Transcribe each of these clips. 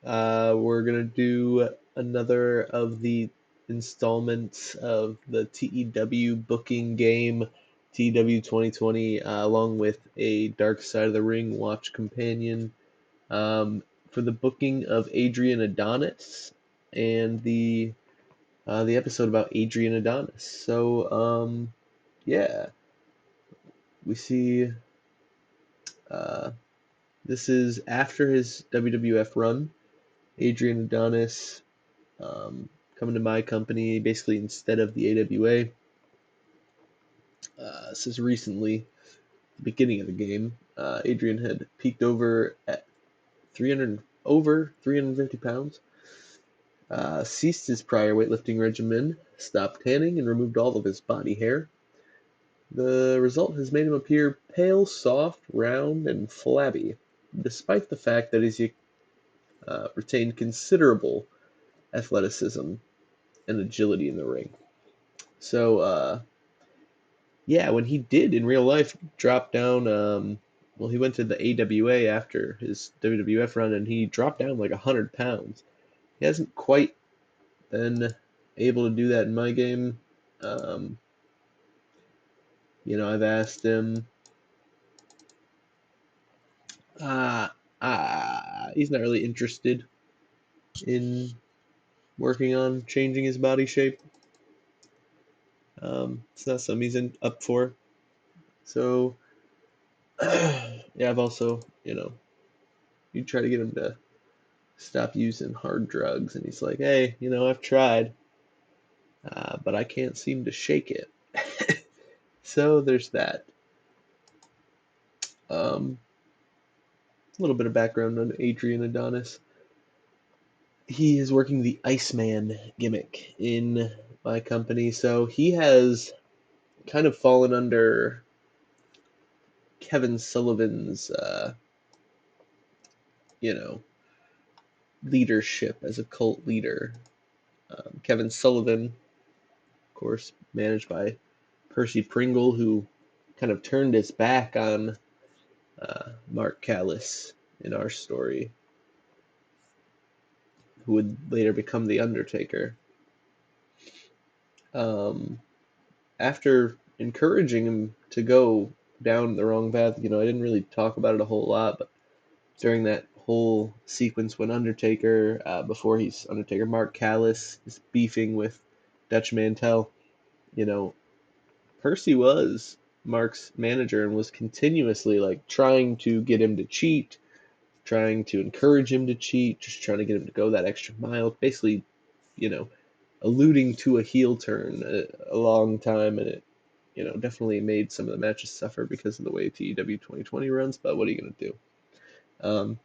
We're gonna do another of the installments of the TEW booking game, TEW 2020, along with a Dark Side of the Ring watch companion for the booking of Adrian Adonis and the episode about Adrian Adonis. So yeah, we see uh, this is after his WWF run. Adrian Adonis um, coming to my company basically instead of the AWA. This is recently, the beginning of the game. Adrian had peaked over at 350 pounds, ceased his prior weightlifting regimen, stopped tanning, and removed all of his body hair. The result has made him appear pale, soft, round, and flabby, despite the fact that he's retained considerable athleticism and agility in the ring. So, yeah, when he did in real life drop down, well, he went to the AWA after his WWF run, and he dropped down like 100 pounds. He hasn't quite been able to do that in my game. Um, I've asked him. Uh, he's not really interested in working on changing his body shape. It's not something he's up for. So, yeah, I've also, you try to get him to stop using hard drugs, and he's like, hey, I've tried, but I can't seem to shake it. So there's that. A little bit of background on Adrian Adonis. He is working the Iceman gimmick in my company, so he has kind of fallen under Kevin Sullivan's, you know, leadership as a cult leader. Kevin Sullivan, of course, managed by Percy Pringle, who kind of turned his back on Mark Callis in our story, who would later become the Undertaker. Um, After encouraging him to go down the wrong path, I didn't really talk about it a whole lot, but during that whole sequence when Undertaker, before he's Undertaker, Mark Callis is beefing with Dutch Mantel, you know, Percy was Mark's manager and was continuously like trying to get him to cheat, trying to encourage him to cheat, just trying to get him to go that extra mile, basically, you know, alluding to a heel turn a long time, and it, definitely made some of the matches suffer because of the way TEW 2020 runs. But what are you gonna do? Um,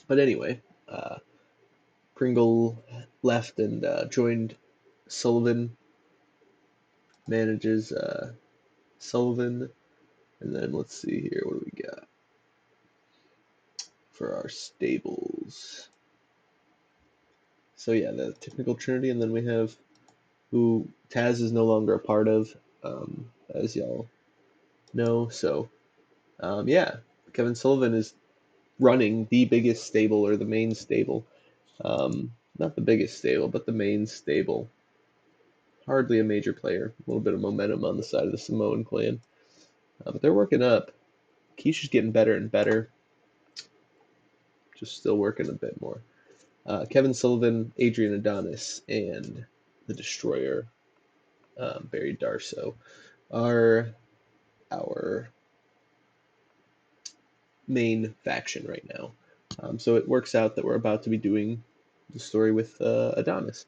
but anyway, Pringle left and joined Sullivan. Manages Sullivan, and then let's see here. What do we got for our stables? So yeah, the technical trinity, and then we have who Taz is no longer a part of, as y'all know. So yeah, Kevin Sullivan is running the biggest stable, or the main stable. Not the biggest stable, but the main stable. Hardly a major player. A little bit of momentum on the side of the Samoan clan, but they're working up. Keisha's getting better and better. Just still working a bit more. Kevin Sullivan, Adrian Adonis, and the Destroyer, Barry Darso, are our main faction right now. So it works out that we're about to be doing the story with Adonis.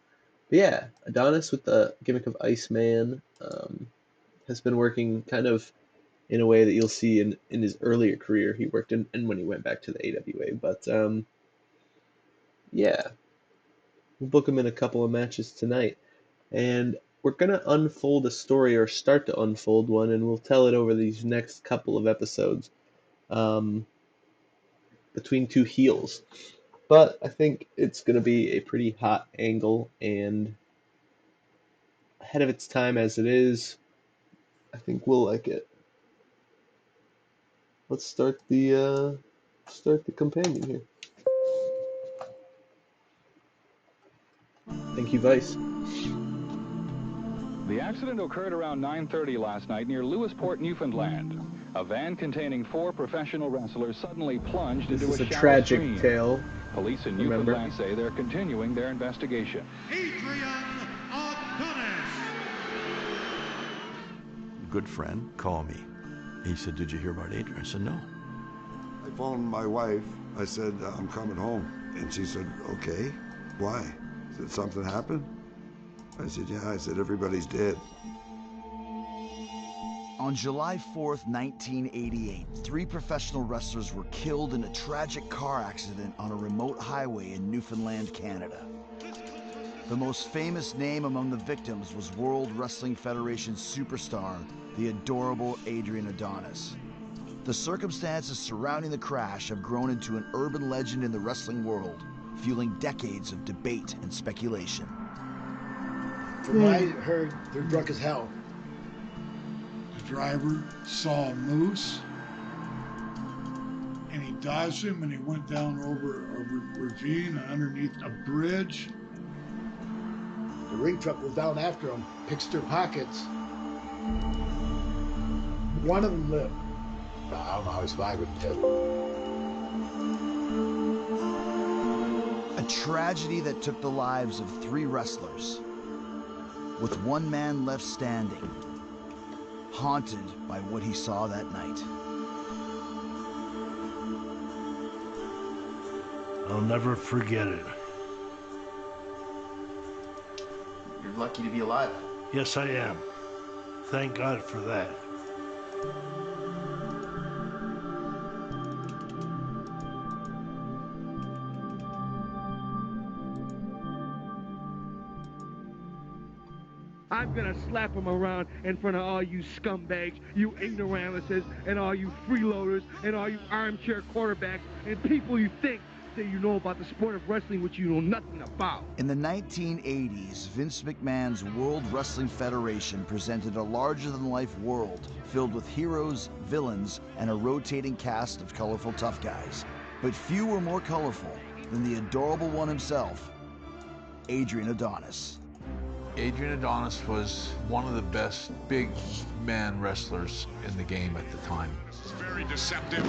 But yeah, Adonis with the gimmick of Iceman has been working kind of in a way that you'll see in his earlier career. He worked in, and when he went back to the AWA. But yeah, we'll book him in a couple of matches tonight. And we're going to unfold a story, or start to unfold one, and we'll tell it over these next couple of episodes um, between two heels. But I think it's going to be a pretty hot angle and ahead of its time as it is. I think we'll like it. Let's start the companion here. Thank you, Vice. The accident occurred around 9:30 last night near Lewisport, Newfoundland. A van containing 4 professional wrestlers suddenly plunged This into a is a shallow tragic stream. tale. Police in Remember? Newfoundland say they're continuing their investigation. Adrian, Adonis. Good friend called me. He said, "Did you hear about Adrian?" I said, "No." I phoned my wife. I said, "I'm coming home." And she said, "Okay, why?" I said, "Something happened?" I said, "Yeah." I said, "Everybody's dead." On July 4th, 1988, 3 professional wrestlers were killed in a tragic car accident on a remote highway in Newfoundland, Canada. The most famous name among the victims was World Wrestling Federation superstar, the adorable Adrian Adonis. The circumstances surrounding the crash have grown into an urban legend in the wrestling world, fueling decades of debate and speculation. From what I heard, they're drunk as hell. The driver saw a moose and he dodged him and he went down over a ravine and underneath a bridge. The ring truck goes down after them, picks their pockets. One of them lived. I don't know how he's 5 or 2. A tragedy that took the lives of 3 wrestlers, with one man left standing, haunted by what he saw that night. I'll never forget it. You're lucky to be alive. Yes, I am. Thank God for that. I'm gonna slap him around in front of all you scumbags, you ignoramuses, and all you freeloaders, and all you armchair quarterbacks, and people you think that you know about the sport of wrestling which you know nothing about. In the 1980s, Vince McMahon's World Wrestling Federation presented a larger-than-life world filled with heroes, villains, and a rotating cast of colorful tough guys. But few were more colorful than the adorable one himself, Adrian Adonis. Adrian Adonis was one of the best big man wrestlers in the game at the time. This is very deceptive.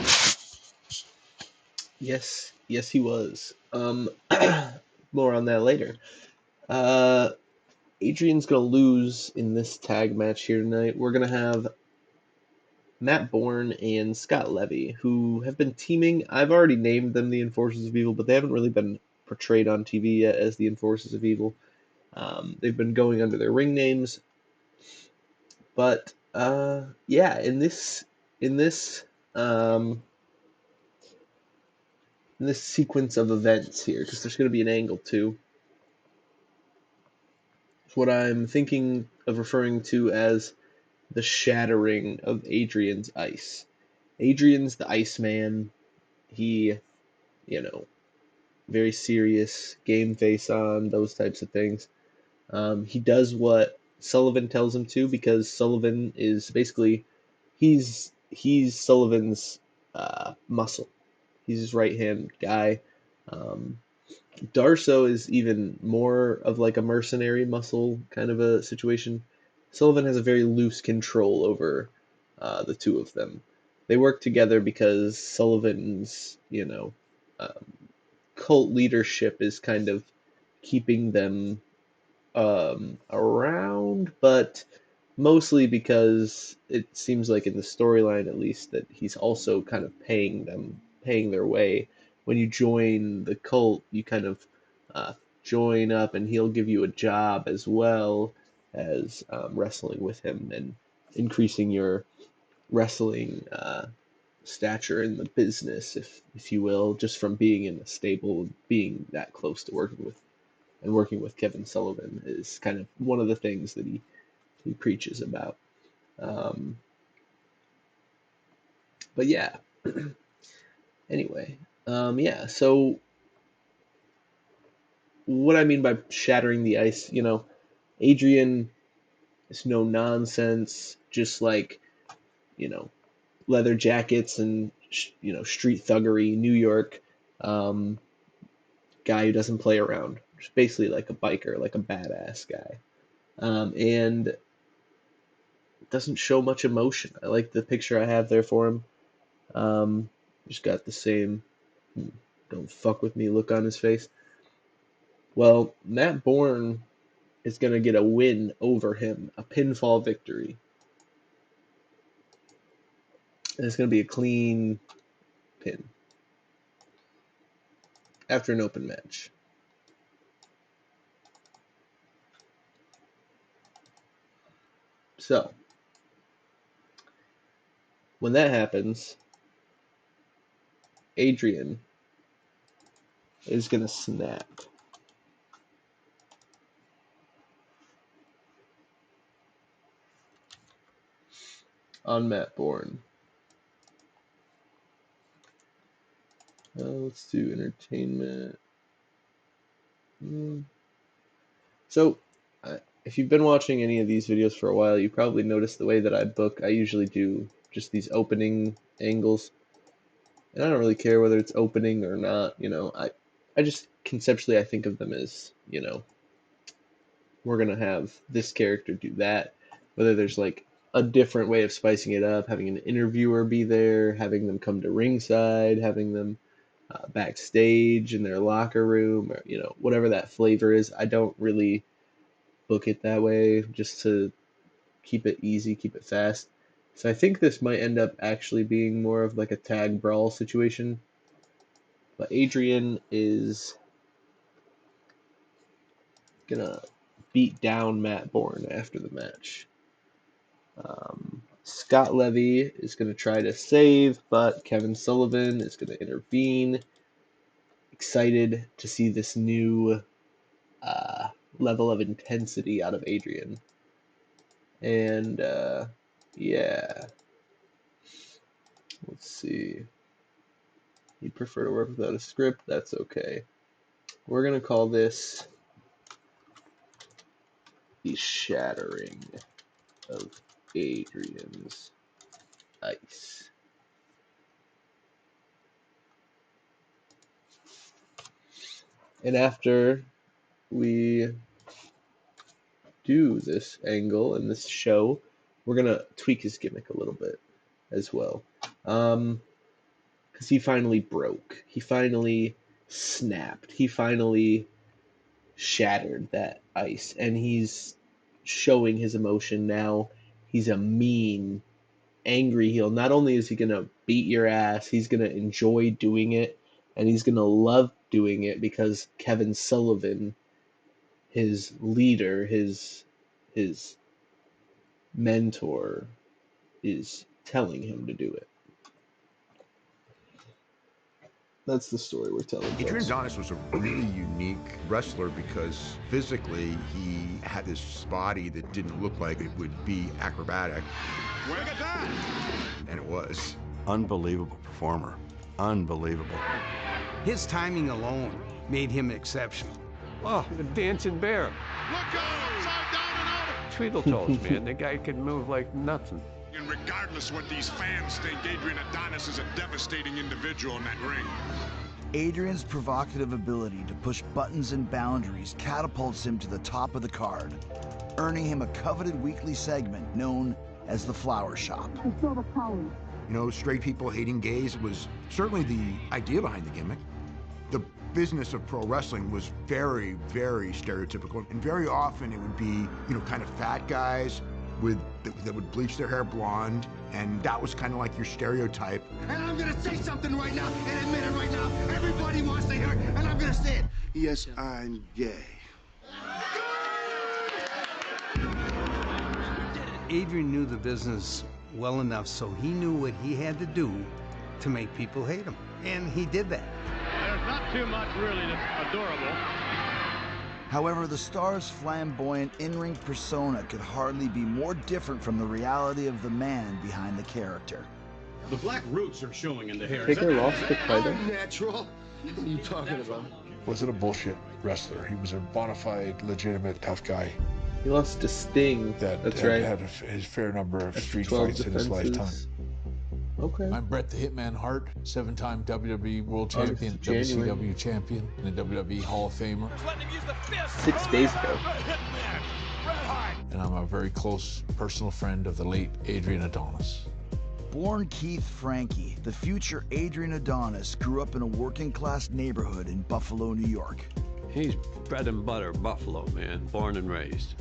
Yes, he was. More on that later. Adrian's gonna lose in this tag match here tonight. We're gonna have Matt Bourne and Scott Levy, who have been teaming. I've already named them the Enforcers of Evil, but they haven't really been portrayed on TV yet as the Enforcers of Evil. They've been going under their ring names, but yeah, in this sequence of events here, because there's going to be an angle too. What I'm thinking of referring to as the shattering of Adrian's ice. Adrian's the Iceman. He, very serious, game face on, those types of things. He does what Sullivan tells him to, because Sullivan is basically he's Sullivan's muscle. He's his right hand guy. Darso is even more of like a mercenary muscle kind of a situation. Sullivan has a very loose control over the two of them. They work together because Sullivan's cult leadership is kind of keeping them around, but mostly because it seems like in the storyline at least that he's also kind of paying their way. When you join the cult, you kind of join up and he'll give you a job as well as wrestling with him and increasing your wrestling stature in the business, if you will, just from being in a stable, being that close to working with Kevin Sullivan is kind of one of the things that he preaches about. But yeah. Anyway, yeah. So what I mean by shattering the ice, Adrian is no nonsense, just like leather jackets and street thuggery, New York guy who doesn't play around, just basically like a biker, like a badass guy, and doesn't show much emotion. I like the picture I have there for him. Just got the same "don't fuck with me" look on his face. Well, Matt Bourne is going to get a win over him, a pinfall victory. And it's going to be a clean pin after an open match. So, when that happens, Adrian is going to snap. On Matt Bourne. Let's do entertainment. So, if you've been watching any of these videos for a while, you probably noticed the way that I book. I usually do just these opening angles. And I don't really care whether it's opening or not, I just conceptually I think of them as, we're gonna have this character do that. Whether there's like a different way of spicing it up, having an interviewer be there, having them come to ringside, having them backstage in their locker room, or whatever that flavor is. I don't really book it that way, just to keep it easy, keep it fast. So I think this might end up actually being more of like a tag brawl situation. But Adrian is gonna beat down Matt Bourne after the match. Scott Levy is gonna try to save, but Kevin Sullivan is gonna intervene. Excited to see this new level of intensity out of Adrian. And yeah, let's see. You'd prefer to work without a script? That's okay. We're gonna call this the shattering of Adrian's ice. And after we do this angle and this show, we're gonna tweak his gimmick a little bit as well. Because he finally broke. He finally snapped. He finally shattered that ice. And he's showing his emotion now. He's a mean, angry heel. Not only is he going to beat your ass, he's going to enjoy doing it. And he's going to love doing it because Kevin Sullivan, his leader, his mentor, is telling him to do it. That's the story we're telling. Adrian Adonis was a really unique wrestler because physically he had this body that didn't look like it would be acrobatic. Look at that! And it was. Unbelievable performer. Unbelievable. His timing alone made him exceptional. Oh, the dancing bear. Look out! Upside down and out! Treacle toes, man. The guy can move like nothing. And regardless what these fans think, Adrian Adonis is a devastating individual in that ring. Adrian's provocative ability to push buttons and boundaries catapults him to the top of the card, earning him a coveted weekly segment known as the Flower Shop. You know, straight people hating gays was certainly the idea behind the gimmick. The business of pro wrestling was very, very stereotypical, and very often it would be, kind of fat guys that would bleach their hair blonde, and that was kind of like your stereotype. And I'm gonna say something right now and admit it right now. Everybody wants to hear it, and I'm gonna say it. Yes, I'm gay. Adrian knew the business well enough so he knew what he had to do to make people hate him. And he did that. There's not too much really that's adorable. However, the star's flamboyant in-ring persona could hardly be more different from the reality of the man behind the character. The black roots are showing in the hair. Taker lost the title? Natural. What are you talking about? Wasn't a bullshit wrestler. He was a bona fide, legitimate, tough guy. He lost to Sting. That's right. Had his fair number of After street 12 fights in his lifetime. defenses. Okay. I'm Bret the Hitman Hart, 7-time WWE World August Champion, to January. WCW Champion, and a WWE Hall of Famer. 6 days ago. And I'm a very close personal friend of the late Adrian Adonis. Born Keith Frankie, the future Adrian Adonis grew up in a working-class neighborhood in Buffalo, New York. He's bread and butter Buffalo, man, born and raised.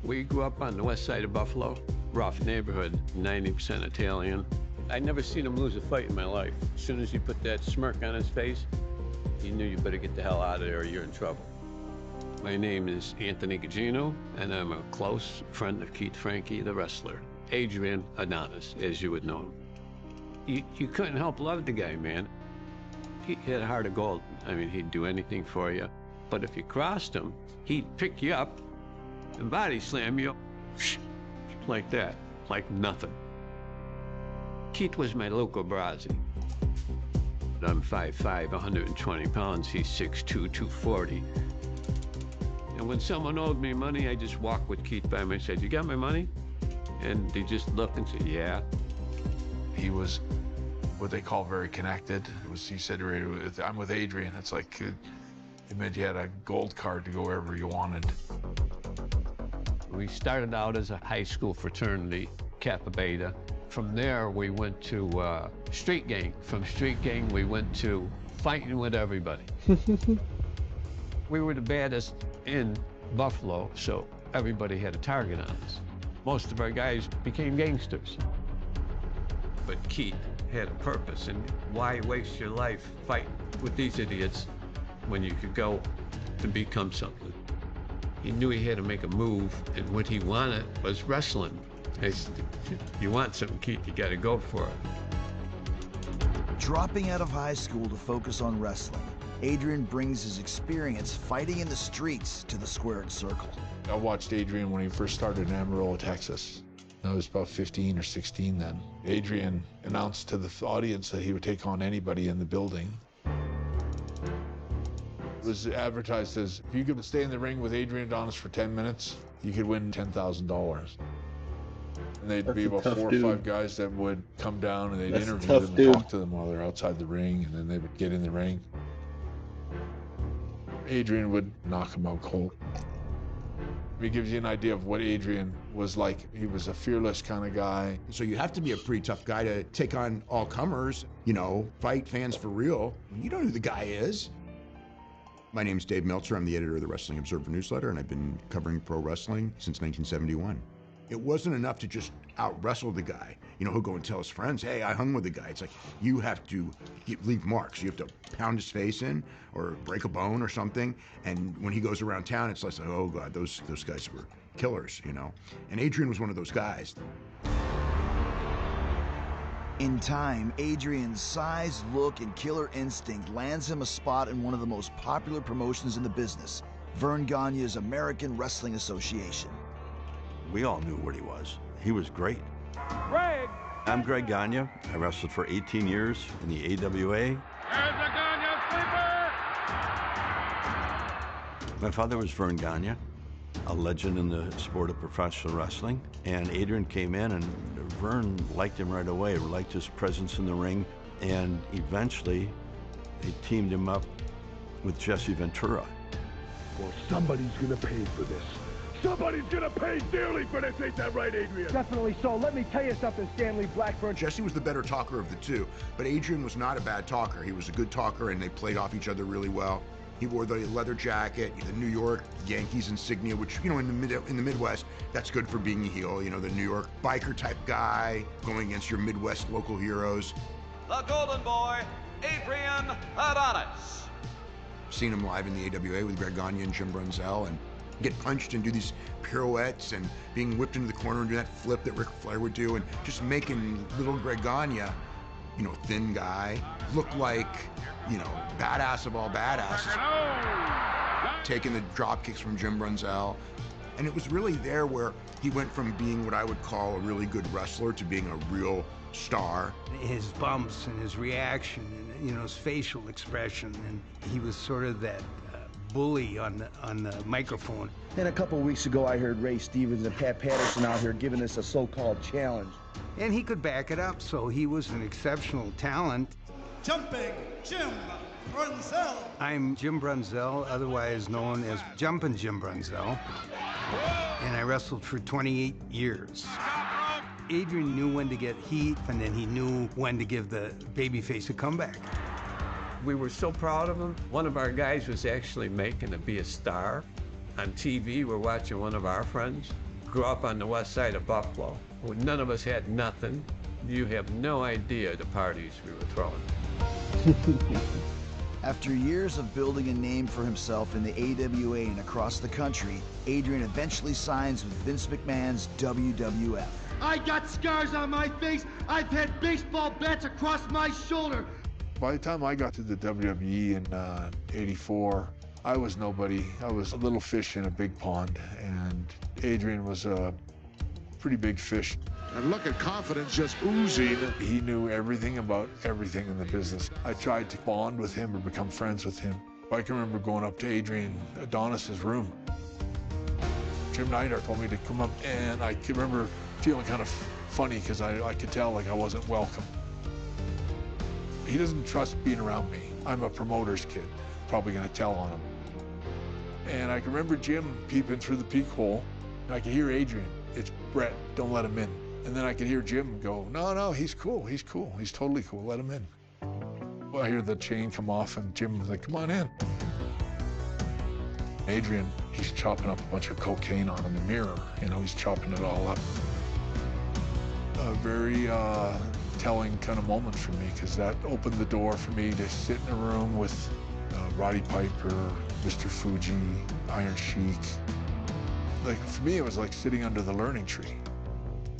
We grew up on the west side of Buffalo, rough neighborhood, 90% Italian. I'd never seen him lose a fight in my life. As soon as he put that smirk on his face, he knew you better get the hell out of there or you're in trouble. My name is Anthony Gugino, and I'm a close friend of Keith Frankie, the wrestler. Adrian Adonis, as you would know him. You couldn't help love the guy, man. He had a heart of gold. I mean, he'd do anything for you. But if you crossed him, he'd pick you up and body slam you like that, like nothing. Keith was my local Brazzi. I'm 5'5", 120 pounds. He's 6'2", 240. And when someone owed me money, I just walked with Keith by me and said, "You got my money?" And they just looked and said, "Yeah." He was what they call very connected. He said, "I'm with Adrian." It's like it meant you had a gold card to go wherever you wanted. We started out as a high school fraternity, Kappa Beta. From there, we went to street gang. From street gang, we went to fighting with everybody. We were the baddest in Buffalo, so everybody had a target on us. Most of our guys became gangsters. But Keith had a purpose, and why waste your life fighting with these idiots when you could go and become something? He knew he had to make a move, and what he wanted was wrestling. You want something, Keith, you gotta go for it. Dropping out of high school to focus on wrestling, Adrian brings his experience fighting in the streets to the squared circle. I watched Adrian when he first started in Amarillo, Texas. I was about 15 or 16 then. Adrian announced to the audience that he would take on anybody in the building. It was advertised as, if you could stay in the ring with Adrian Adonis for 10 minutes, you could win $10,000. And they'd be about 4 or 5 guys that would come down and they'd interview them and talk to them while they're outside the ring, and then they would get in the ring. Adrian would knock them out cold. It gives you an idea of what Adrian was like. He was a fearless kind of guy. So you have to be a pretty tough guy to take on all comers, you know, fight fans for real. You don't know who the guy is. My name's Dave Meltzer. I'm the editor of the Wrestling Observer newsletter, and I've been covering pro wrestling since 1971. It wasn't enough to just out-wrestle the guy. You know, he'll go and tell his friends, "Hey, I hung with the guy." It's like, you have to leave marks. You have to pound his face in or break a bone or something. And when he goes around town, it's like, oh God, those guys were killers, you know? And Adrian was one of those guys. In time, Adrian's size, look, and killer instinct lands him a spot in one of the most popular promotions in the business, Vern Gagne's American Wrestling Association. We all knew what he was. He was great. Greg! I'm Greg Gagne. I wrestled for 18 years in the AWA. There's the Gagne sleeper! My father was Vern Gagne, a legend in the sport of professional wrestling. And Adrian came in, and Vern liked him right away, liked his presence in the ring. And eventually, they teamed him up with Jesse Ventura. Well, somebody's gonna pay for this. Somebody's gonna pay dearly for this, ain't that right, Adrian? Definitely so. Let me tell you something, Stanley Blackburn. Jesse was the better talker of the two, but Adrian was not a bad talker. He was a good talker, and they played off each other really well. He wore the leather jacket, the New York Yankees insignia, which, you know, in the Midwest, that's good for being a heel. You know, the New York biker type guy going against your Midwest local heroes. The Golden Boy, Adrian Adonis. Seen him live in the AWA with Greg Gagne and Jim Brunzell, and get punched and do these pirouettes and being whipped into the corner and do that flip that Ric Flair would do, and just making little Greg Gagne, you know, thin guy, look like, you know, badass of all badasses. Taking the drop kicks from Jim Brunzell. And it was really there where he went from being what I would call a really good wrestler to being a real star. His bumps and his reaction and, you know, his facial expression, and he was sort of that bully on the microphone. Then a couple weeks ago, I heard Ray Stevens and Pat Patterson out here giving us a so-called challenge. And he could back it up, so he was an exceptional talent. Jumping Jim Brunzell. I'm Jim Brunzell, otherwise known as Jumpin' Jim Brunzell. And I wrestled for 28 years. Adrian knew when to get heat, and then he knew when to give the babyface a comeback. We were so proud of him. One of our guys was actually making to be a star. On TV, we're watching one of our friends grew up on the west side of Buffalo. None of us had nothing. You have no idea the parties we were throwing. After years of building a name for himself in the AWA and across the country, Adrian eventually signs with Vince McMahon's WWF. I got scars on my face. I've had baseball bats across my shoulder. By the time I got to the WWE in '84, I was nobody. I was a little fish in a big pond, and Adrian was a pretty big fish. And look at confidence just oozing. He knew everything about everything in the business. I tried to bond with him or become friends with him. I can remember going up to Adrian Adonis's room. Jim Neidhart told me to come up, and I can remember feeling kind of funny because I could tell like I wasn't welcome. He doesn't trust being around me. I'm a promoter's kid, probably gonna tell on him. And I can remember Jim peeping through the peephole. I could hear Adrian, "It's Brett, don't let him in." And then I could hear Jim go, "No, he's cool, he's totally cool, let him in." Well, I hear the chain come off and Jim was like, "Come on in." Adrian, he's chopping up a bunch of cocaine on in the mirror. You know, he's chopping it all up. A very telling kind of moment for me, because that opened the door for me to sit in a room with Roddy Piper, Mr. Fuji, Iron Sheik. Like, for me, it was like sitting under the learning tree.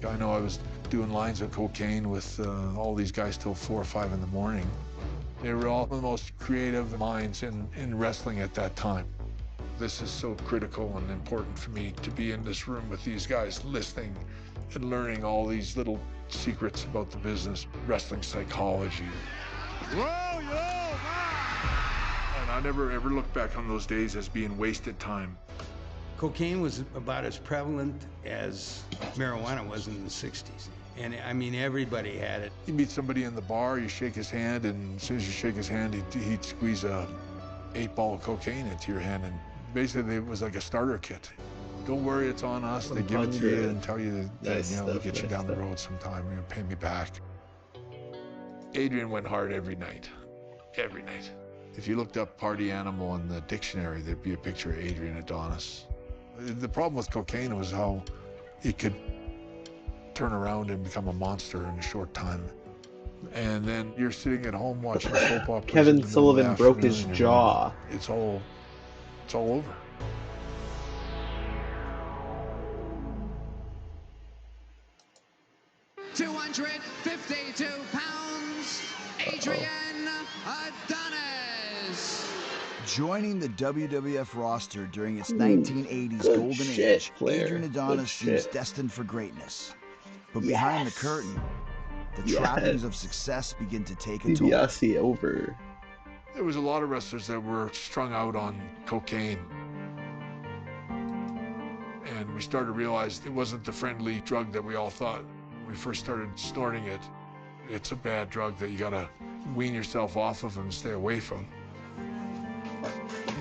I know I was doing lines of cocaine with all these guys till 4 or 5 in the morning. They were all the most creative minds in wrestling at that time. This is so critical and important for me to be in this room with these guys, listening and learning all these little secrets about the business, wrestling psychology. Whoa, yo, man! And I never ever look back on those days as being wasted time. Cocaine was about as prevalent as marijuana was in the 60s. And I mean, everybody had it. You meet somebody in the bar, you shake his hand, and as soon as you shake his hand, he'd squeeze a 8-ball of cocaine into your hand, and basically it was like a starter kit. Don't worry, it's on us. They give it to you and tell you that we'll get you down the road sometime. You'll pay me back. Adrian went hard every night. Every night. If you looked up party animal in the dictionary, there'd be a picture of Adrian Adonis. The problem with cocaine was how it could turn around and become a monster in a short time. And then you're sitting at home watching soap operas. Kevin Sullivan broke his jaw. It's all over. £252, Adrian Adonis. Joining the WWF roster during its 1980s golden age, Adrian Adonis seems destined for greatness. But behind the curtain, the trappings of success begin to take a toll. DiBiase over. There was a lot of wrestlers that were strung out on cocaine. And we started to realize it wasn't the friendly drug that we all thought. When we first started snorting it, it's a bad drug that you gotta wean yourself off of and stay away from.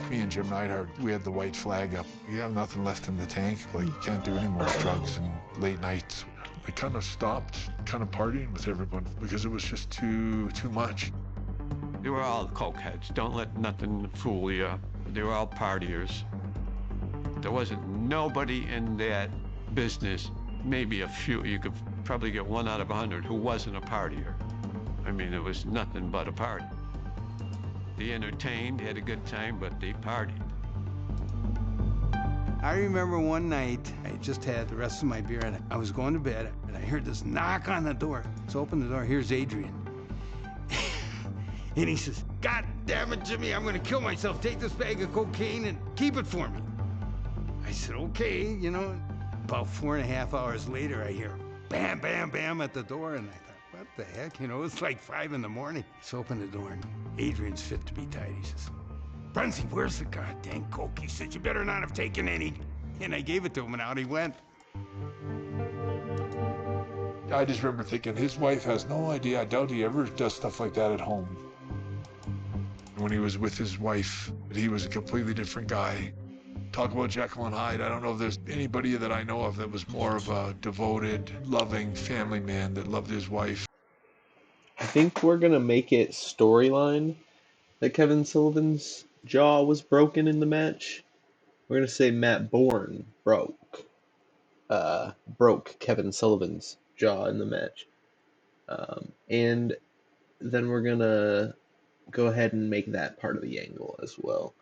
Me and Jim Neidhart, we had the white flag up. You have nothing left in the tank, like you can't do any more drugs and late nights. We kind of stopped kind of partying with everyone because it was just too much. They were all cokeheads. Don't let nothing fool you. They were all partiers. There wasn't nobody in that business, maybe a few, you could probably get 1 out of 100 who wasn't a partier. I mean, it was nothing but a party. They entertained, had a good time, but they partied. I remember one night, I just had the rest of my beer, and I was going to bed, and I heard this knock on the door. So I opened the door, here's Adrian. And he says, "God damn it, Jimmy, I'm gonna kill myself. Take this bag of cocaine and keep it for me." I said, "Okay," you know. About 4.5 hours later, I hear bam, bam, bam at the door, and I thought, what the heck? You know, it's like 5 in the morning. So I opened the door, and Adrian's fit to be tied. He says, "Brunsey, where's the goddamn coke?" He said, "You better not have taken any." And I gave it to him, and out he went. I just remember thinking, his wife has no idea. I doubt he ever does stuff like that at home. When he was with his wife, he was a completely different guy. Talk about Jekyll and Hyde. I don't know if there's anybody that I know of that was more of a devoted, loving family man that loved his wife. I think we're going to make it storyline that Kevin Sullivan's jaw was broken in the match. We're going to say Matt Bourne broke Kevin Sullivan's jaw in the match. And then we're going to go ahead and make that part of the angle as well.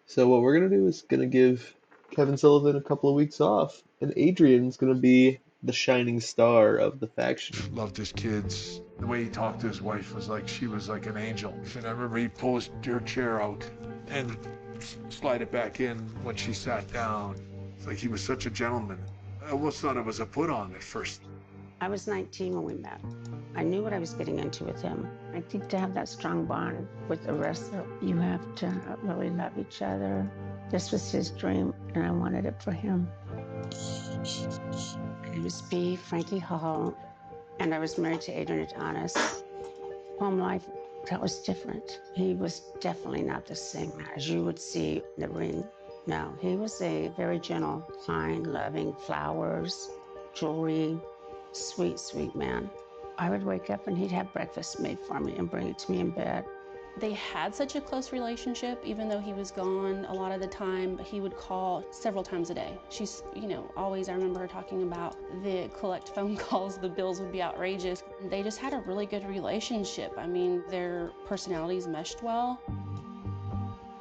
So what we're going to do is going to give Kevin Sullivan a couple of weeks off, and Adrian's going to be the shining star of the faction. Loved his kids. The way he talked to his wife was like she was like an angel. And I remember he pulled her chair out and slide it back in when she sat down. It's like he was such a gentleman. I almost thought it was a put on at first. I was 19 when we met. I knew what I was getting into with him. I think to have that strong bond with a wrestler, you have to really love each other. This was his dream, and I wanted it for him. I was B. Frankie Hall, and I was married to Adrian Adonis. Home life, that was different. He was definitely not the same as you would see in the ring. No, he was a very gentle, kind, loving, flowers, jewelry, sweet, sweet man. I would wake up and he'd have breakfast made for me and bring it to me in bed. They had such a close relationship, even though he was gone a lot of the time. He would call several times a day. She's, always, I remember her talking about the collect phone calls, the bills would be outrageous. They just had a really good relationship. I mean, their personalities meshed well.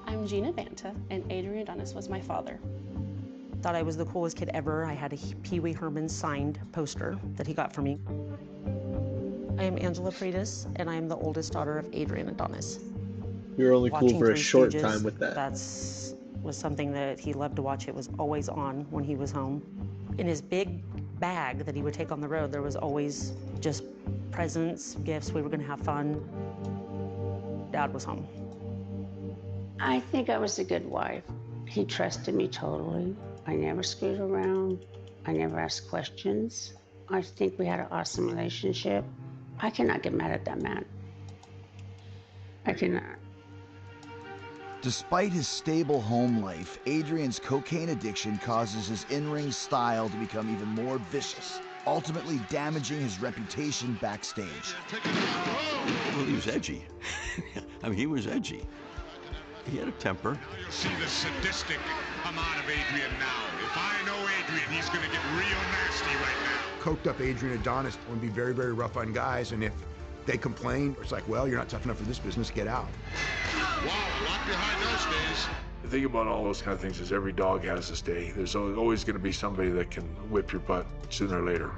I'm Gina Banta, and Adrian Adonis was my father. Thought I was the coolest kid ever. I had a Pee Wee Herman signed poster that he got for me. I am Angela Freitas, and I am the oldest daughter of Adrian Adonis. You were only cool Watching for a Three short Stooges, time with that. Was something that he loved to watch. It was always on when he was home. In his big bag that he would take on the road, there was always just presents, gifts. We were going to have fun. Dad was home. I think I was a good wife. He trusted me totally. I never screwed around. I never asked questions. I think we had an awesome relationship. I cannot get mad at that man. I cannot. Despite his stable home life, Adrian's cocaine addiction causes his in-ring style to become even more vicious, ultimately damaging his reputation backstage. Well, he was edgy. I mean, he was edgy. He had a temper. You'll see the sadistic come out of Adrian now. If I know Adrian, he's going to get real nasty right now. Coked up Adrian Adonis would be very, very rough on guys, and if they complain, it's like, well, you're not tough enough for this business, get out. Wow, a lot behind those days. The thing about all those kind of things is every dog has its day. There's always going to be somebody that can whip your butt sooner or later.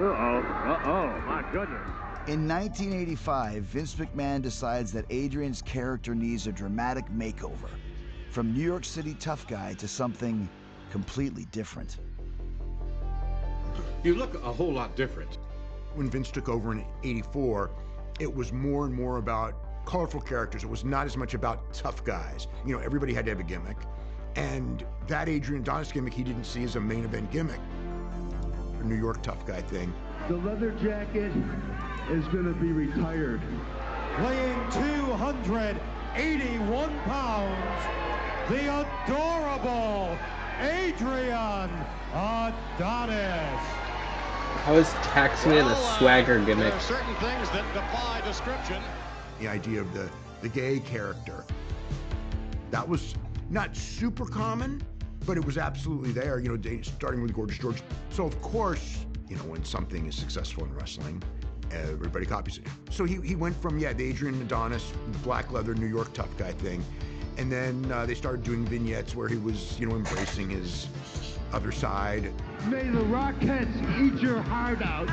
My goodness. In 1985, Vince McMahon decides that Adrian's character needs a dramatic makeover, from New York City tough guy to something completely different. You look a whole lot different. When Vince took over in '84, it was more and more about colorful characters. It was not as much about tough guys. Everybody had to have a gimmick. And that Adrian Adonis gimmick he didn't see as a main event gimmick. A New York tough guy thing. The leather jacket is going to be retired. Weighing 281 pounds, the adorable Adrian Adonis. How is Taxman a swagger gimmick? There are certain things that defy description. The idea of the gay character. That was not super common, but it was absolutely there, starting with Gorgeous George. So of course, when something is successful in wrestling, everybody copies it. So he went from, the Adrian Adonis, black leather, New York tough guy thing. And then they started doing vignettes where he was, embracing his other side. May the Rockettes eat your heart out.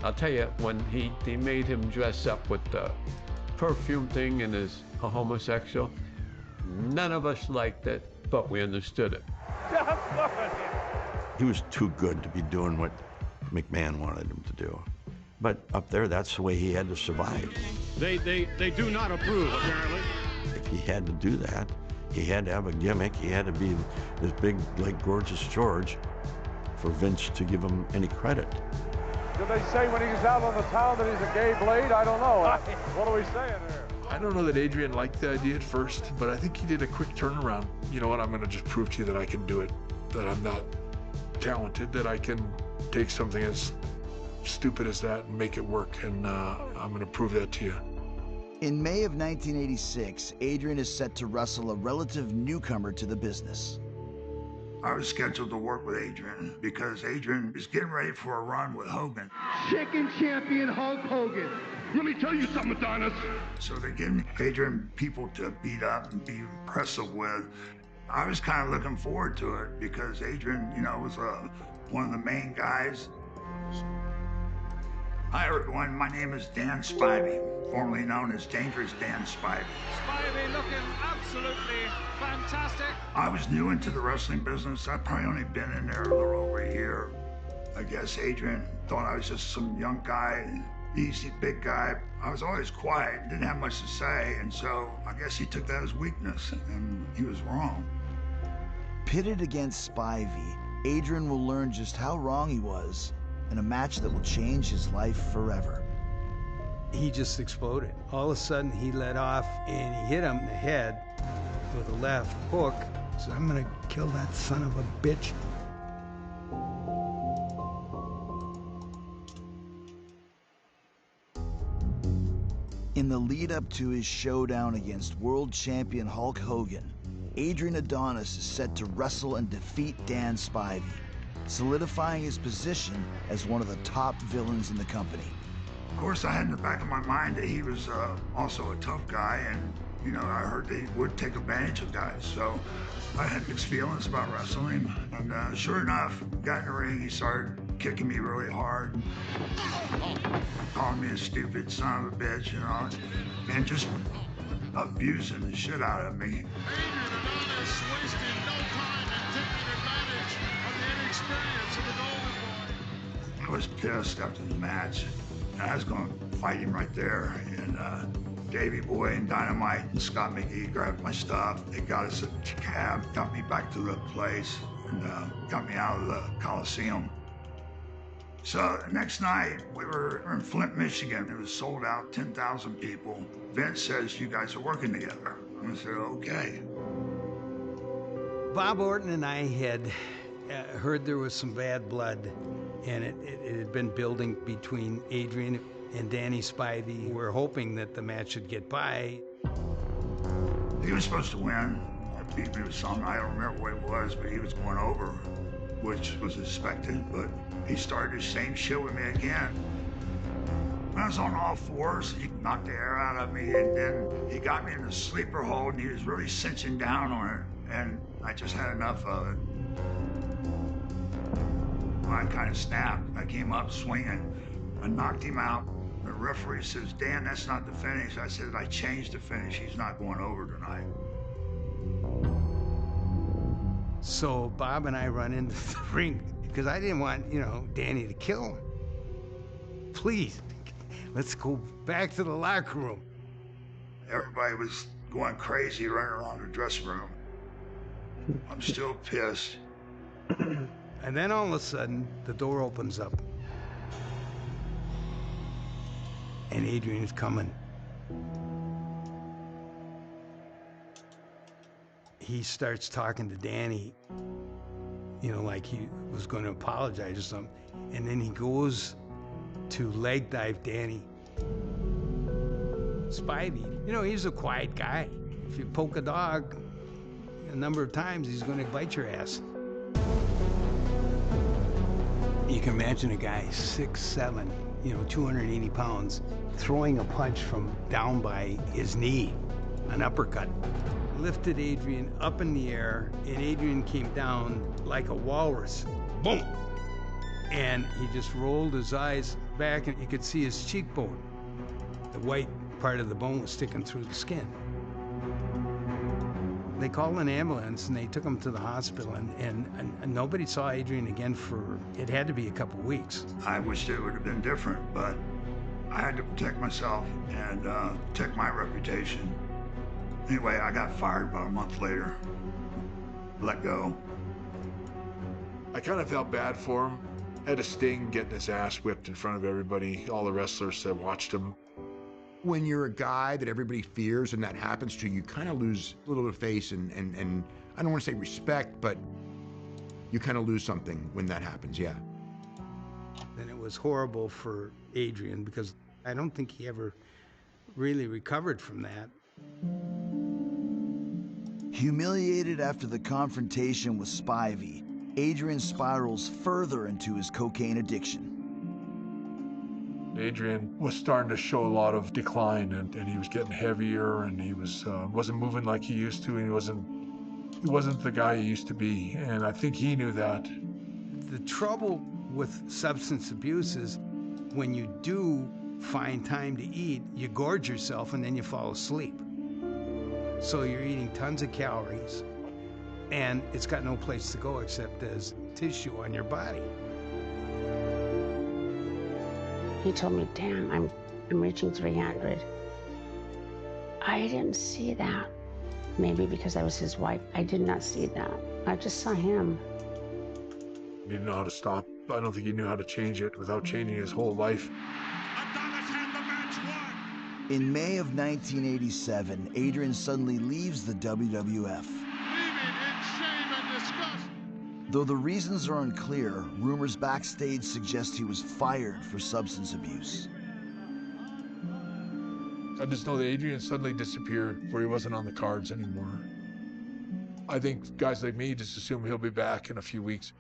I'll tell you, when they made him dress up with the perfume thing and is a homosexual, none of us liked it, but we understood it. He was too good to be doing what McMahon wanted him to do. But up there, that's the way he had to survive. They do not approve, apparently. If he had to do that, he had to have a gimmick. He had to be this big, like Gorgeous George for Vince to give him any credit. Do they say when he's out on the town that he's a gay blade? I don't know. What are we saying here? I don't know that Adrian liked the idea at first, but I think he did a quick turnaround. You know what, I'm gonna just prove to you that I can do it, that I'm not talented, that I can take something as stupid as that and make it work, and I'm gonna prove that to you. In May of 1986, Adrian is set to wrestle a relative newcomer to the business. I was scheduled to work with Adrian because Adrian is getting ready for a run with Hogan. Chicken champion Hulk Hogan. Let me tell you something, Adonis. So they're getting Adrian people to beat up and be impressive with. I was kind of looking forward to it because Adrian, you know, was one of the main guys. Hi everyone, my name is Dan Spivey, formerly known as Dangerous Dan Spivey. Spivey looking absolutely fantastic. I was new into the wrestling business. I've probably only been in there a little over a year. I guess Adrian thought I was just some young guy, easy, big guy. I was always quiet, didn't have much to say, and so I guess he took that as weakness, and he was wrong. Pitted against Spivey, Adrian will learn just how wrong he was in a match that will change his life forever. He just exploded. All of a sudden, he let off and he hit him in the head with a left hook. So I'm gonna kill that son of a bitch. In the lead up to his showdown against world champion Hulk Hogan, Adrian Adonis is set to wrestle and defeat Dan Spivey, solidifying his position as one of the top villains in the company. Of course, I had in the back of my mind that he was also a tough guy, and you know, I heard that he would take advantage of guys, so I had mixed feelings about wrestling. And sure enough, got in the ring, he started kicking me really hard, calling me a stupid son of a bitch, you know, and just abusing the shit out of me. Adrian Adonis wasting no time and taking advantage of the inexperience of the Golden Boy. I was pissed after the match. I was going to fight him right there, and Davey Boy and Dynamite and Scott McGee grabbed my stuff. They got us a cab, got me back to the place, and got me out of the Coliseum. So the next night, we were in Flint, Michigan. It was sold out, 10,000 people. Vince says, you guys are working together. I said, okay. Bob Orton and I had heard there was some bad blood, and it had been building between Adrian and Danny Spivey. We're hoping that the match should get by. He was supposed to win. He beat me with something. I don't remember what it was, but he was going over, which was expected, but he started the same shit with me again. When I was on all fours, he knocked the air out of me, and then he got me in the sleeper hold, and he was really cinching down on it, and I just had enough of it. I kind of snapped. I came up swinging. I knocked him out. The referee says, Dan, that's not the finish. I said, I changed the finish. He's not going over tonight. So Bob and I run into the ring because I didn't want, you know, Danny to kill him. Please, let's go back to the locker room. Everybody was going crazy running around the dressing room. I'm still pissed. And then all of a sudden, the door opens up. And Adrian's coming. He starts talking to Danny, you know, like he was going to apologize or something. And then he goes to leg dive Danny. Spivey, you know, he's a quiet guy. If you poke a dog a number of times, he's going to bite your ass. You can imagine a guy 6'7", you know, 280 pounds, throwing a punch from down by his knee, an uppercut. Lifted Adrian up in the air, and Adrian came down like a walrus. Boom! And he just rolled his eyes back, and you could see his cheekbone. The white part of the bone was sticking through the skin. They called an ambulance, and they took him to the hospital, and nobody saw Adrian again for, it had to be a couple weeks. I wished it would have been different, but I had to protect myself and protect my reputation. Anyway, I got fired about a month later. Let go. I kind of felt bad for him, Had a sting getting his ass whipped in front of everybody, all the wrestlers that watched him. When you're a guy that everybody fears and that happens to you, kind of lose a little bit of face and I don't want to say respect, but you kind of lose something when that happens, yeah. And it was horrible for Adrian because I don't think he ever really recovered from that. Humiliated after the confrontation with Spivey, Adrian spirals further into his cocaine addiction. Adrian was starting to show a lot of decline, and he was getting heavier, and he wasn't moving like he used to, and he wasn't the guy he used to be, and I think he knew that. The trouble with substance abuse is when you do find time to eat, you gorge yourself and then you fall asleep. So you're eating tons of calories, and it's got no place to go except as tissue on your body. He told me, damn, I'm reaching 300. I didn't see that. Maybe because I was his wife, I did not see that. I just saw him. He didn't know how to stop. I don't think he knew how to change it without changing his whole life. In May of 1987, Adrian suddenly leaves the WWF. Though the reasons are unclear, rumors backstage suggest he was fired for substance abuse. I just know that Adrian suddenly disappeared, where he wasn't on the cards anymore. I think guys like me just assume he'll be back in a few weeks.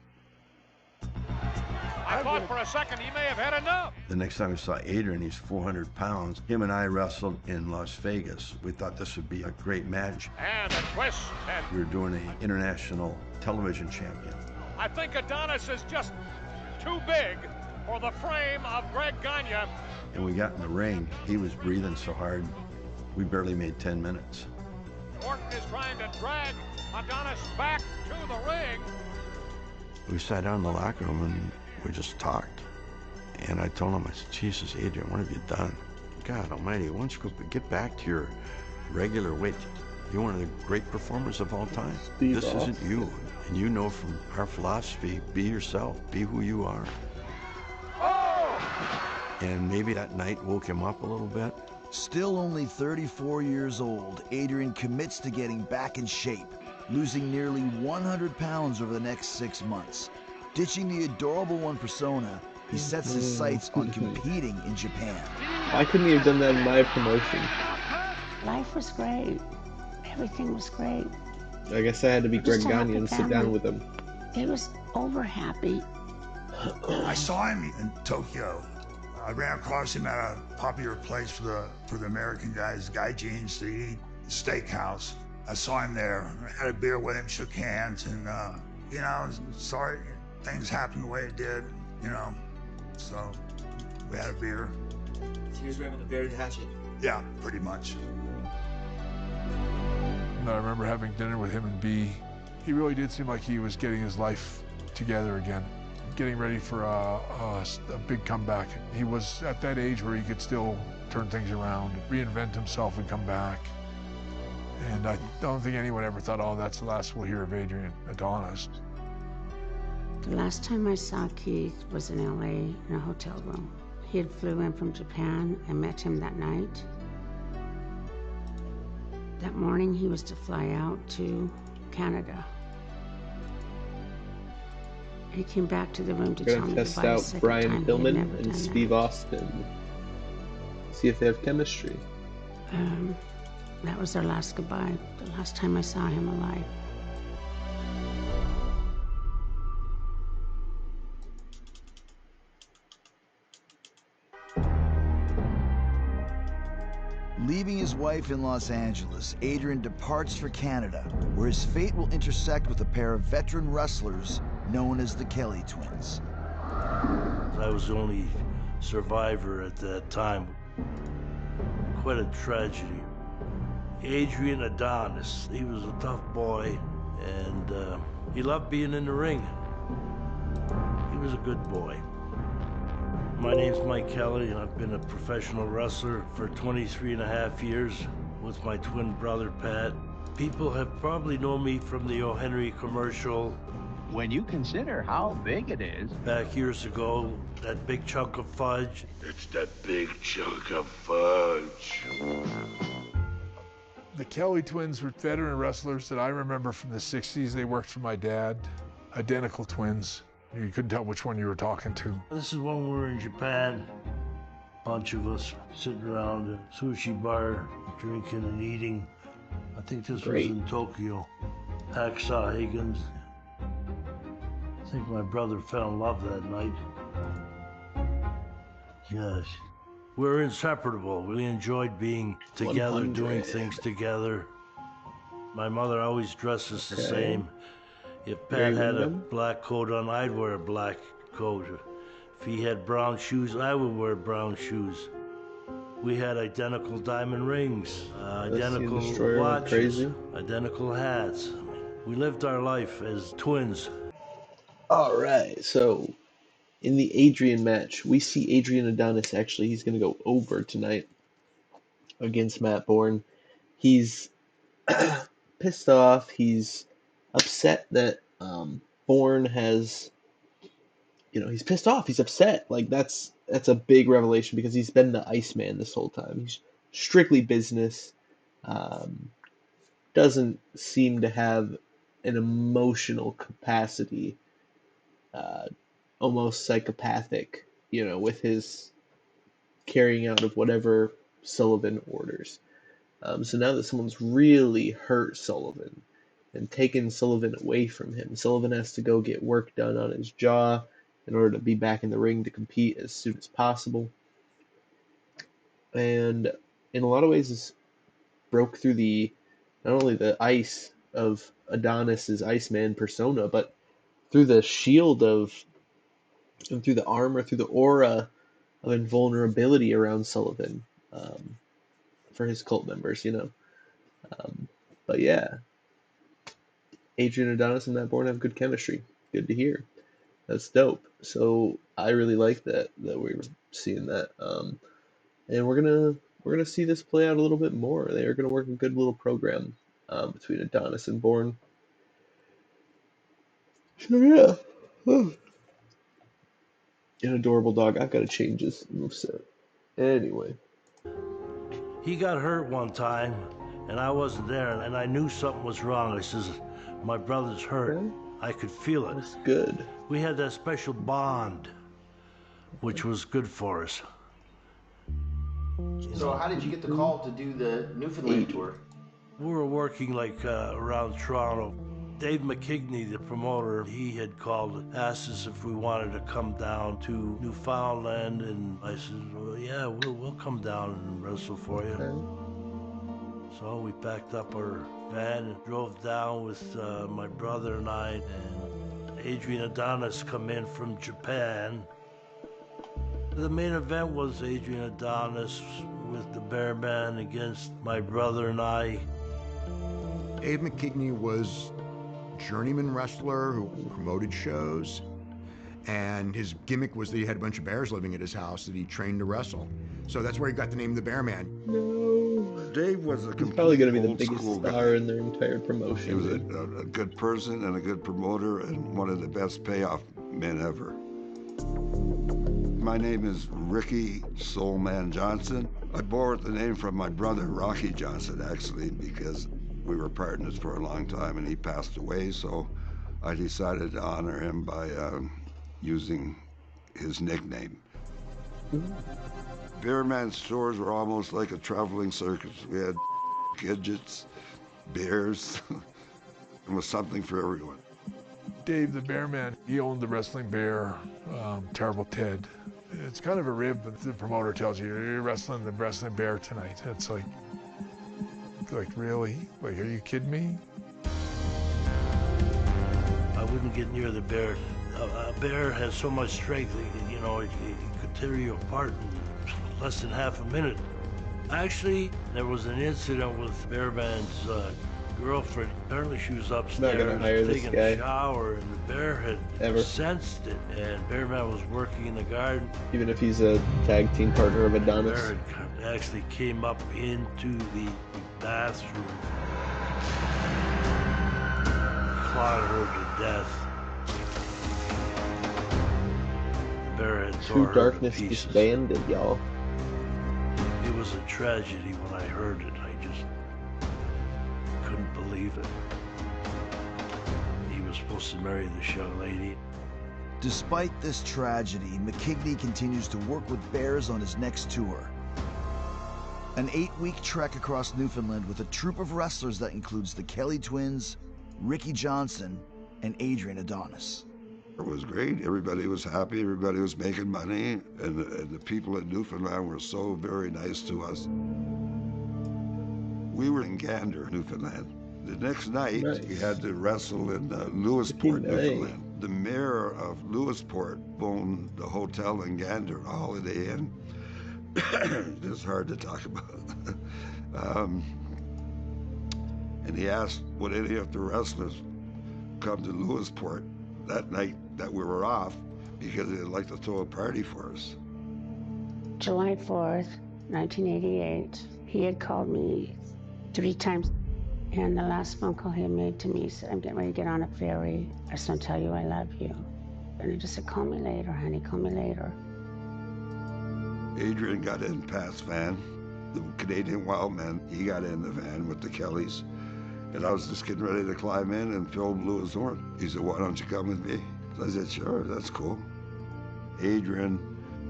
I thought for a second he may have had enough. The next time we saw Adrian, he's 400 pounds. Him and I wrestled in Las Vegas. We thought this would be a great match. And a twist. And We were doing an international television champion. I think Adonis is just too big for the frame of Greg Gagne. And we got in the ring. He was breathing so hard, we barely made 10 minutes. Orton is trying to drag Adonis back to the ring. We sat down in the locker room and we just talked. And I told him, I said, Jesus, Adrian, what have you done? God almighty, why don't you get back to your regular weight? You're one of the great performers of all time. This isn't you. And you know from our philosophy, be yourself, be who you are. And maybe that night woke him up a little bit. Still only 34 years old, Adrian commits to getting back in shape, losing nearly 100 pounds over the next 6 months. Ditching the adorable one persona, he sets his sights on competing in Japan. Why couldn't he have done that in my promotion? Life was great. Everything was great. I guess I had to be Greg Just a happy Gagne and sit family. down with him. He was over happy. I saw him in Tokyo. I ran across him at a popular place for the American guys, Guy Jeans, to eat, steakhouse. I saw him there. I had a beer with him, shook hands, and you know, sorry things happened the way it did, you know. So we had a beer. He was grabbing the bear to hatchet. Yeah, pretty much. And I remember having dinner with him and B. He really did seem like he was getting his life together again, getting ready for a big comeback. He was at that age where he could still turn things around, reinvent himself and come back. And I don't think anyone ever thought, oh, that's the last we'll hear of Adrian Adonis. The last time I saw Keith was in LA in a hotel room. He had flew in from Japan. I met him that night. That morning he was to fly out to Canada. He came back to the room to We're tell gonna me test goodbye a out second Brian time. He had Pillman never and done Steve Austin. See if they have chemistry. That was their last goodbye, the last time I saw him alive. Leaving his wife in Los Angeles, Adrian departs for Canada, where his fate will intersect with a pair of veteran wrestlers known as the Kelly Twins. I was the only survivor at that time. Quite a tragedy. Adrian Adonis, he was a tough boy, and he loved being in the ring. He was a good boy. My name's Mike Kelly, and I've been a professional wrestler for 23.5 years with my twin brother, Pat. People have probably known me from the O. Henry commercial, when you consider how big it is. Back years ago, that big chunk of fudge. It's that big chunk of fudge. The Kelly twins were veteran wrestlers that I remember from the 60s. They worked for my dad. Identical twins. You couldn't tell which one you were talking to. This is when we were in Japan. Bunch of us sitting around a sushi bar, drinking and eating. I think this was in Tokyo. Hacksaw Higgins. I think my brother fell in love that night. Yes. We're inseparable. We enjoyed being together, 100. doing things together. My mother always dressed us the same. If Pat had a black coat on, I'd wear a black coat. If he had brown shoes, I would wear brown shoes. We had identical diamond rings, identical watches, identical hats. We lived our life as twins. All right, so in the Adrian match, we see Adrian Adonis. Actually, he's going to go over tonight against Matt Bourne. He's pissed off. He's upset that Bourne has, he's pissed off. He's upset. Like that's a big revelation because he's been the Iceman this whole time. He's strictly business. Doesn't seem to have an emotional capacity. Almost psychopathic, with his carrying out of whatever Sullivan orders. So now that someone's really hurt Sullivan and taken Sullivan away from him, Sullivan has to go get work done on his jaw in order to be back in the ring to compete as soon as possible. And in a lot of ways, this broke through not only the ice of Adonis's Iceman persona, but through the shield and through the armor, through the aura of invulnerability around Sullivan for his cult members, But yeah, Adrian Adonis and Matt Bourne have good chemistry. Good to hear. That's dope. So I really like that we were seeing that. And we're gonna see this play out a little bit more. They are gonna work a good little program between Adonis and Bourne. So yeah. An adorable dog. I've got to change his moveset. Anyway. He got hurt one time, and I wasn't there, and I knew something was wrong. I says, my brother's hurt. Okay. I could feel it. That's good. We had that special bond, which was good for us. So how did you get the call to do the Newfoundland tour? We were working around Toronto. Dave McKigney, the promoter, he had called, asked us if we wanted to come down to Newfoundland, and I said, well, yeah, we'll come down and wrestle for you. Okay. So we packed up our van and drove down with my brother and I, and Adrian Adonis come in from Japan. The main event was Adrian Adonis with the Bearman against my brother and I. Dave McKigney was journeyman wrestler who promoted shows, and his gimmick was that he had a bunch of bears living at his house that he trained to wrestle. So that's where he got the name the Bearman. No. Dave was He's probably going to be the biggest star in their entire promotion. He was a good person and a good promoter and one of the best payoff men ever. My name is Ricky Soulman Johnson. I bore the name from my brother, Rocky Johnson, actually, because we were partners for a long time and he passed away, so I decided to honor him by using his nickname. Bearman stores were almost like a traveling circus. We had gadgets, bears, and was something for everyone. Dave the Bearman, he owned the Wrestling Bear, Terrible Ted. It's kind of a rib, but the promoter tells you, you're wrestling the Wrestling Bear tonight. It's like really? Like, are you kidding me? I wouldn't get near the bear. A bear has so much strength, it could tear you apart in less than half a minute. Actually, there was an incident with Bearman's girlfriend. Apparently she was upstairs taking a shower, and the bear had sensed it, and Bearman was working in the garden. Even if he's a tag team partner of Adonis. The bear actually came up into the bathroom, clawed her to death. Bear had True tore her to darkness pieces. disbanded, y'all. It was a tragedy when I heard it. I just couldn't believe it. He was supposed to marry this young lady. Despite this tragedy, McKigney continues to work with Bears on his next tour. An 8-week trek across Newfoundland with a troupe of wrestlers that includes the Kelly Twins, Ricky Johnson, and Adrian Adonis. It was great. Everybody was happy. Everybody was making money. And the people in Newfoundland were so very nice to us. We were in Gander, Newfoundland. The next night, we had to wrestle in Lewisport, Newfoundland. The mayor of Lewisport phoned the hotel in Gander, a Holiday Inn. It's hard to talk about. And he asked, would any of the wrestlers come to Lewisport that night that we were off, because they'd like to throw a party for us. July 4th, 1988, he had called me 3 times. And the last phone call he had made to me, he said, I'm getting ready to get on a ferry. I just want to tell you I love you. And he just said, call me later, honey, call me later. Adrian got in Pat's van, the Canadian Wildman. He got in the van with the Kellys. And I was just getting ready to climb in and film Lewis Horn. He said, why don't you come with me? So I said, sure, that's cool. Adrian,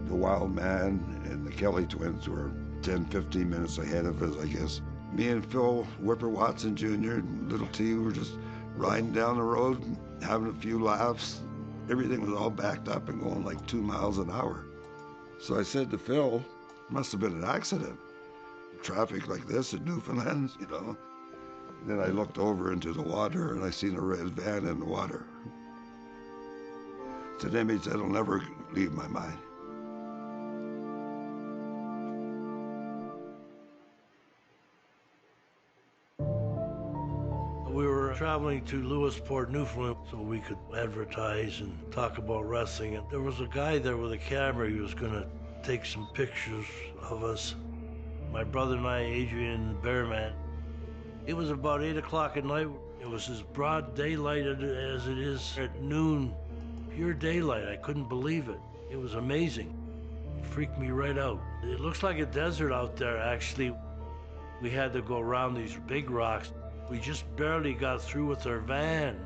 the Wild Man, and the Kelly Twins were 10, 15 minutes ahead of us, I guess. Me and Phil Whipper Watson Jr. and Little T were just riding down the road, having a few laughs. Everything was all backed up and going like 2 miles an hour. So I said to Phil, must have been an accident. Traffic like this in Newfoundland, you know. Then I looked over into the water and I seen a red van in the water. It's an image that'll never leave my mind. We were traveling to Lewisport, Newfoundland, so we could advertise and talk about wrestling. And there was a guy there with a camera. He was going to take some pictures of us. My brother and I, Adrian and Bearman. It was about 8 o'clock at night. It was as broad daylight as it is at noon. Pure daylight. I couldn't believe it. It was amazing. It freaked me right out. It looks like a desert out there, actually. We had to go around these big rocks. We just barely got through with our van.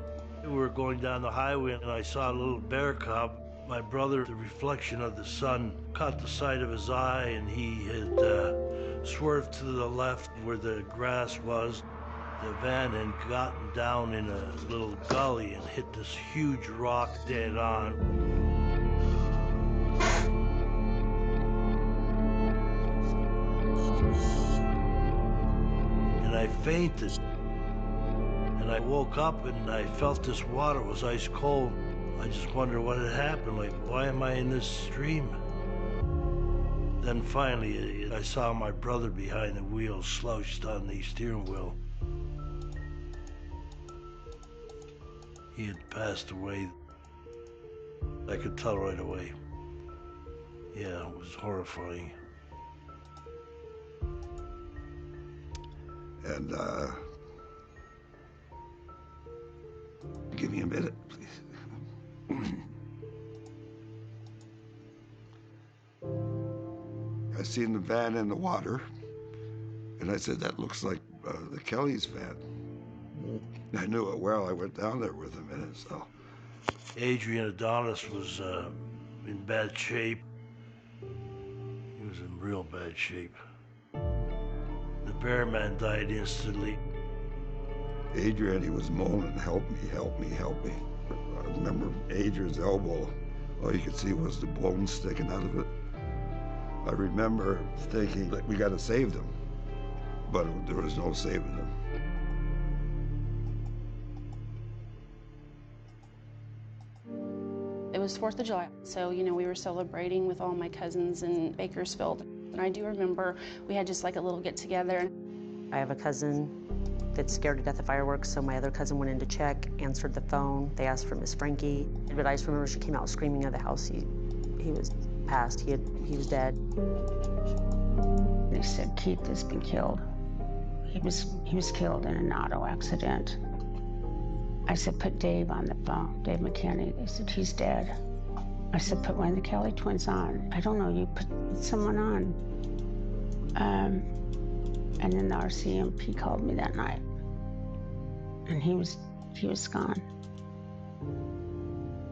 We were going down the highway and I saw a little bear cub. My brother, the reflection of the sun caught the side of his eye and he had swerved to the left where the grass was. The van had gotten down in a little gully and hit this huge rock dead on. And I fainted. And I woke up and I felt this water was ice cold. I just wondered what had happened. Like, why am I in this stream? Then finally, I saw my brother behind the wheel, slouched on the steering wheel. He had passed away. I could tell right away. Yeah, it was horrifying. And, give me a minute, please. I seen the van in the water, and I said, that looks like the Kelly's van. I knew it well. I went down there with him in it, so. Adrian Adonis was in bad shape. He was in real bad shape. The bear man died instantly. Adrian, he was moaning, help me, help me, help me. I remember Adrian's elbow, all you could see was the bone sticking out of it. I remember thinking that we got to save them, but there was no saving them. It was 4th of July, so, you know, we were celebrating with all my cousins in Bakersfield. And I do remember we had just like a little get-together. I have a cousin that's scared to death of fireworks, so my other cousin went in to check, answered the phone. They asked for Miss Frankie, but I just remember she came out screaming out of the house. He was passed. He was dead. They said Keith has been killed. He was killed in an auto accident. I said, put Dave on the phone, Dave McKinney. They said, he's dead. I said, put one of the Kelly twins on. I don't know, you put someone on. And then the RCMP called me that night. And he was gone.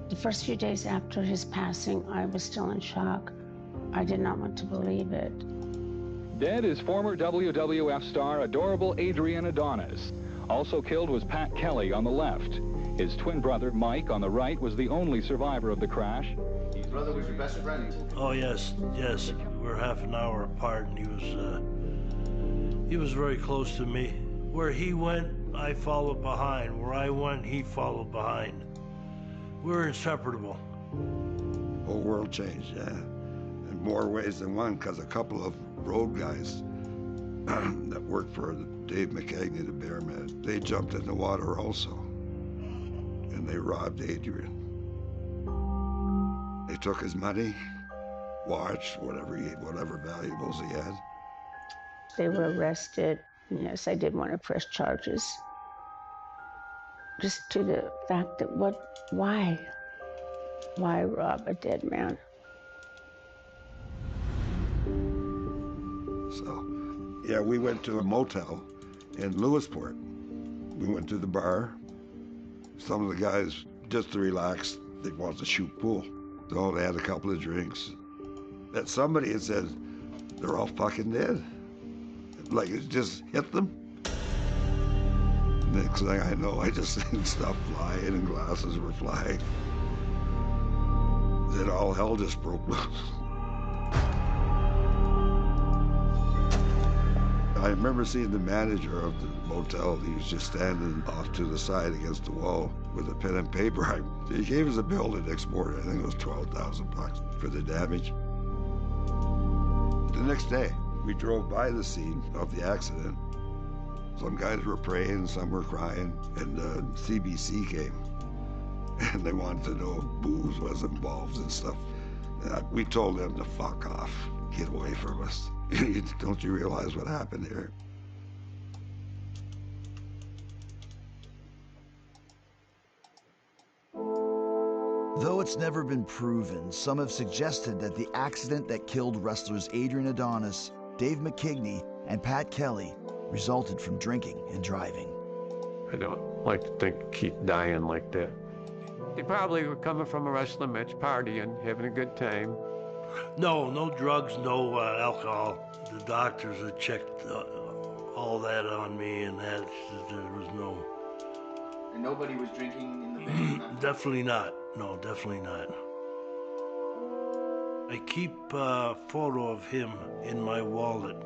The first few days after his passing, I was still in shock. I did not want to believe it. Dead is former WWF star adorable Adrian Adonis. Also killed was Pat Kelly on the left. His twin brother, Mike, on the right, was the only survivor of the crash. His brother was your best friend. Oh, yes. We're half an hour apart, and he was very close to me. Where he went, I followed behind. Where I went, he followed behind. We were inseparable. Whole world changed, yeah. In more ways than one, because a couple of road guys that worked for Dave McKagney, the Bearman, they jumped in the water also. And they robbed Adrian. They took his money, watch, whatever valuables he had. They were arrested. Yes, I did want to press charges. Just to the fact that why rob a dead man? So, yeah, we went to a motel in Lewisport. We went to the bar. Some of the guys, just to relax, they wanted to shoot pool. So they had a couple of drinks. And somebody had said, they're all fucking dead. Like it just hit them. Next thing I know, I just seen stuff flying and glasses were flying. Then all hell just broke loose. I remember seeing the manager of the motel. He was just standing off to the side against the wall with a pen and paper. He gave us a bill the next morning. I think it was $12,000 for the damage. The next day, we drove by the scene of the accident. Some guys were praying, some were crying, and CBC came. And they wanted to know if booze was involved and stuff. We told them to fuck off, get away from us. Don't you realize what happened here? Though it's never been proven, some have suggested that the accident that killed wrestlers Adrian Adonis, Dave McKagney, and Pat Kelly resulted from drinking and driving. I don't like to think Keith dying like that. He probably were coming from a wrestling match, partying, having a good time. No drugs, no alcohol. The doctors had checked all that on me, and that there was no. And nobody was drinking in the van? Definitely not. No, definitely not. I keep a photo of him in my wallet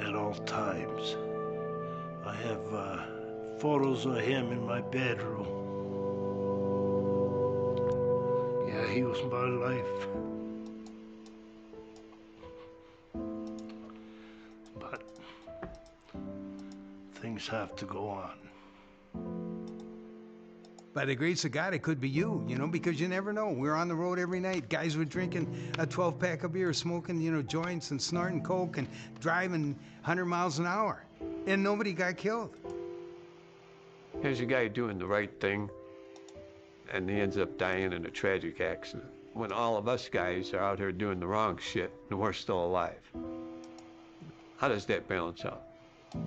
at all times. I have photos of him in my bedroom. Yeah, he was my life. But things have to go on. By the grace of God, it could be you, because you never know. We're on the road every night. Guys were drinking a 12-pack of beer, smoking, joints and snorting coke and driving 100 miles an hour. And nobody got killed. Here's a guy doing the right thing, and he ends up dying in a tragic accident. When all of us guys are out here doing the wrong shit, and we're still alive. How does that balance out?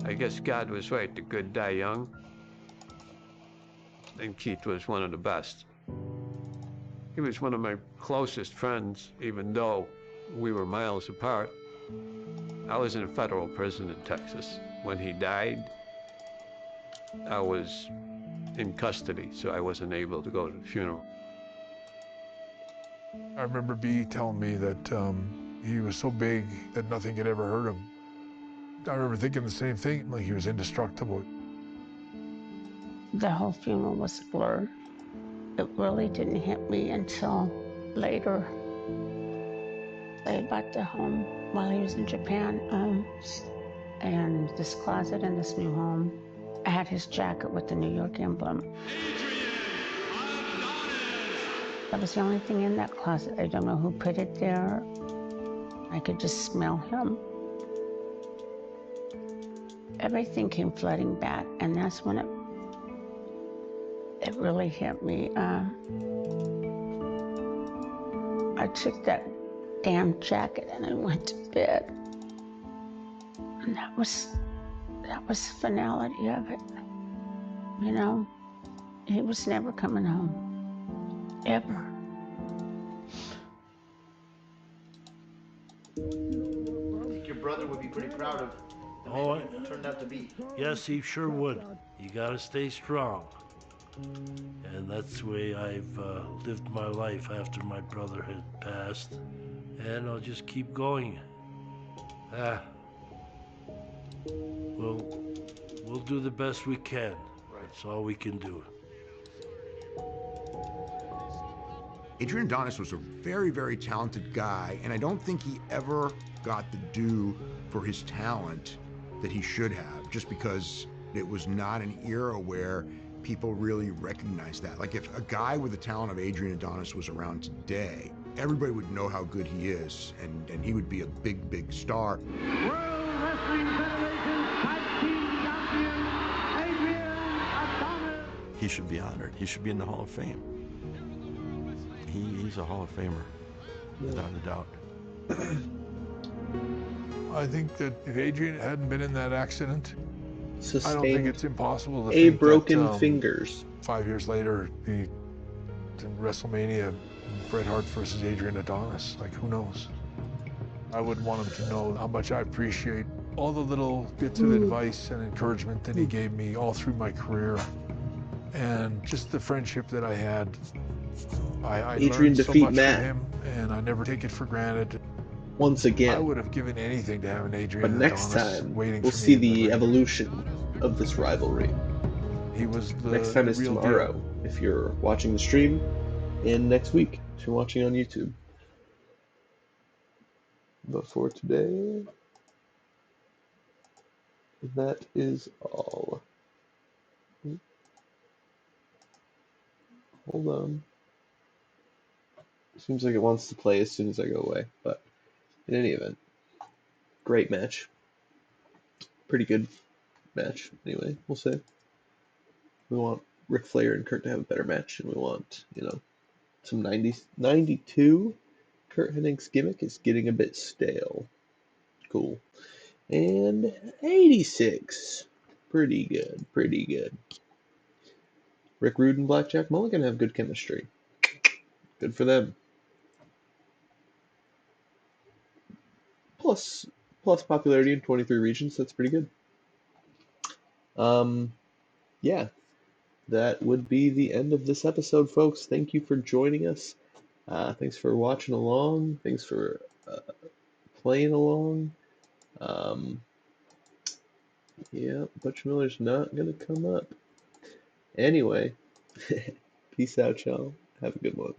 I guess God was right, the good die young. And Keith was one of the best. He was one of my closest friends, even though we were miles apart. I was in a federal prison in Texas. When he died, I was in custody, so I wasn't able to go to the funeral. I remember B telling me that he was so big that nothing could ever hurt him. I remember thinking the same thing, like he was indestructible. The whole funeral was a blur. It really didn't hit me until later. They had bought the home while he was in Japan, and this closet in this new home, I had his jacket with the New York emblem. That was the only thing in that closet. I don't know who put it there. I could just smell him. Everything came flooding back, and that's when it really hit me. I took that damn jacket and I went to bed. And that was the finality of it. You know, he was never coming home, ever. I think your brother would be pretty proud of the man you turned out to be. Yes, he sure would. You gotta stay strong. And that's the way I've lived my life after my brother had passed. And I'll just keep going. We'll do the best we can. That's all we can do. Adrian Adonis was a very, very talented guy, and I don't think he ever got the due for his talent that he should have, just because it was not an era where people really recognized that. Like, if a guy with the talent of Adrian Adonis was around today, everybody would know how good he is, and he would be a big, big star. World Wrestling Federation Tag Team Champion, Adrian Adonis. He should be honored. He should be in the Hall of Fame. He's a Hall of Famer, without a doubt. I think that if Adrian hadn't been in that accident, Sustained I don't think it's impossible to a think broken that, fingers. 5 years later, in WrestleMania, Bret Hart versus Adrian Adonis. Like, who knows? I would want him to know how much I appreciate all the little bits of advice and encouragement that he gave me all through my career, and just the friendship that I had. I Adrian learned so defeat much Matt. from him, and I never take it for granted. Once again. I would have given anything to have an Adrian But next Adonis time, waiting we'll for see me in the ring. evolution of this rivalry. He was Next time is real tomorrow, deal. if you're watching the stream, and next week, if you're watching on YouTube. But for today, that is all. Hold on. Seems like it wants to play as soon as I go away, but in any event, great match. Pretty good match, anyway, we'll say. We want Ric Flair and Kurt to have a better match, and we want, some 90s. 92, Kurt Hennig's gimmick is getting a bit stale. Cool. And 86, pretty good, pretty good. Rick Rude and Blackjack Mulligan have good chemistry. Good for them. Plus popularity in 23 regions, that's pretty good. Yeah, that would be the end of this episode, folks. Thank you for joining us. Thanks for watching along. Thanks for playing along. Yeah, Butch Miller's not going to come up. Anyway, peace out, y'all. Have a good one.